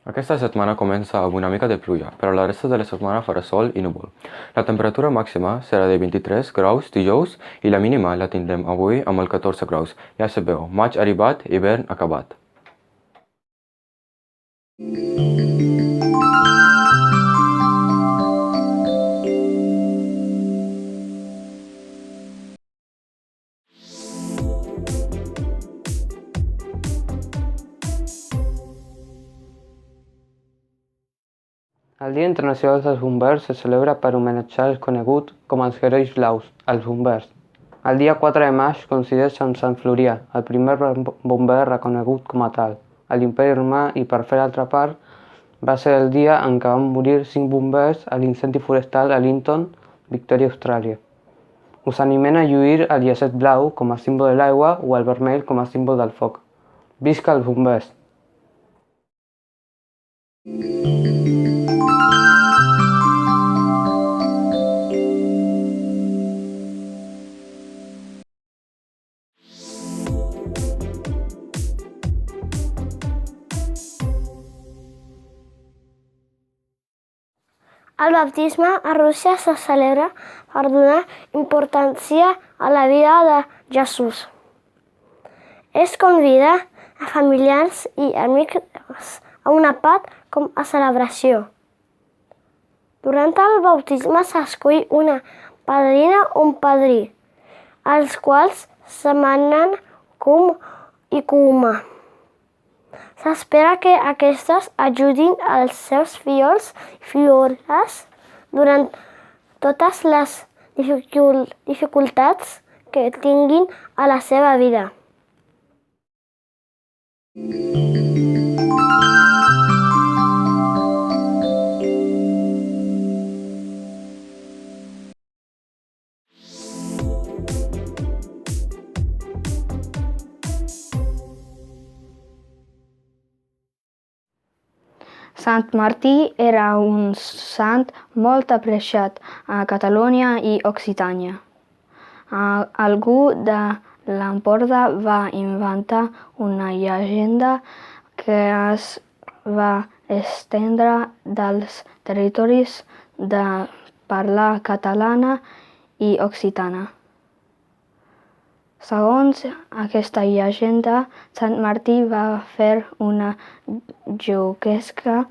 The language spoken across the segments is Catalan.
Aquesta setmana comença amb una mica de pluja, però la resta de la setmana farà sol i núvol. La temperatura màxima serà de 23 graus dijous i la mínima la tindrem avui amb el 14 graus. Ja sabeu, maig arribat, hivern acabat. El Dia Internacional dels Bombers se celebra per homenatjar els coneguts com els herois blaus, els bombers. El dia 4 de maig coincideix amb Sant Florià, el primer bomber reconegut com a tal, a l'Imperi Romà, i per fer l'altra part, va ser el dia en què van morir 5 bombers a l'incendi forestal a Lytton, Victòria, Austràlia. Us animem a lluir el llacet blau com a símbol de l'aigua o el vermell com a símbol del foc. Visca els bombers! El baptisme a Rússia se celebra per donar importància a la vida de Jesús. Es convida a familiars i amics a un àpat com a celebració. Durant el baptisme s'escull una padrina o un padrí, els quals s'amanen cum i cuma. S'espera que aquestes ajudin els seus fills i filles durant totes les dificultats que tinguin a la seva vida. Sant Martí era un sant molt apreciat a Catalunya i Occitània. Algú de l'Empordà va inventar una llegenda que es va estendre dels territoris de parla catalana i occitana. Segons aquesta llegenda, Sant Martí va fer una juguesca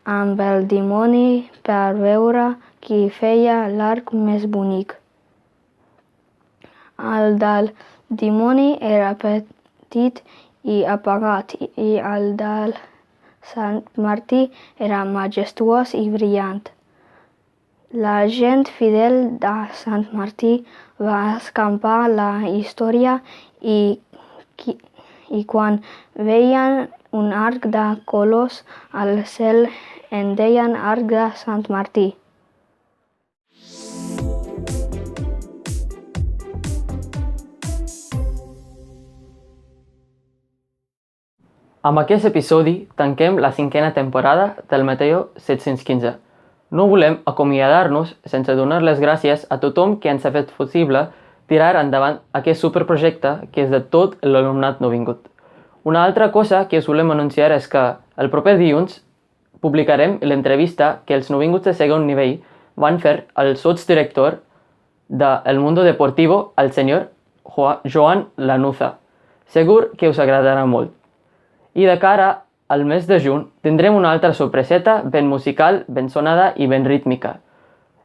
amb el dimoni per veure qui feia l'arc més bonic. El del dimoni era petit i apagat i el del Sant Martí era majestuós i brillant. La gent fidel de Sant Martí va escampar la història i quan veien un arc de colors al cel en deien arc de Sant Martí. Amb aquest episodi tanquem la 5a temporada del Meteo 715. No volem acomiadar-nos sense donar les gràcies a tothom que ens ha fet possible tirar endavant aquest superprojecte que és de tot l'alumnat nouvingut. Una altra cosa que us volem anunciar és que el proper dilluns publicarem l'entrevista que els nouvinguts de segon nivell van fer al sotsdirector del Mundo Deportivo, el senyor Joan Lanuza. Segur que us agradarà molt. I de cara al mes de juny tindrem una altra sorpreseta ben musical, ben sonada i ben rítmica.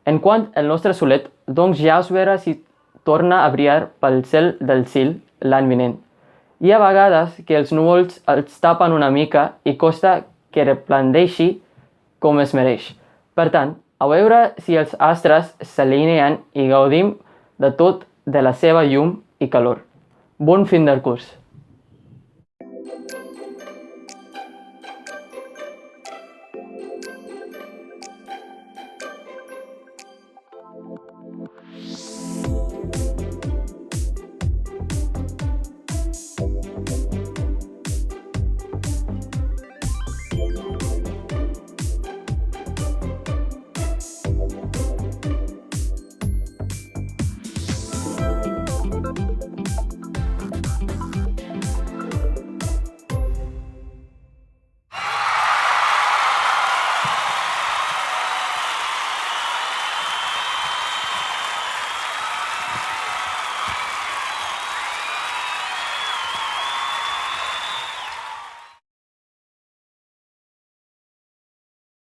En quant al nostre solet, doncs ja us veurà si torna a brillar pel cel del Sil l'any vinent. Hi ha vegades que els núvols els tapen una mica i costa que resplandeixi com es mereix. Per tant, a veure si els astres s'alineen i gaudim de tot de la seva llum i calor. Bon fin del curs!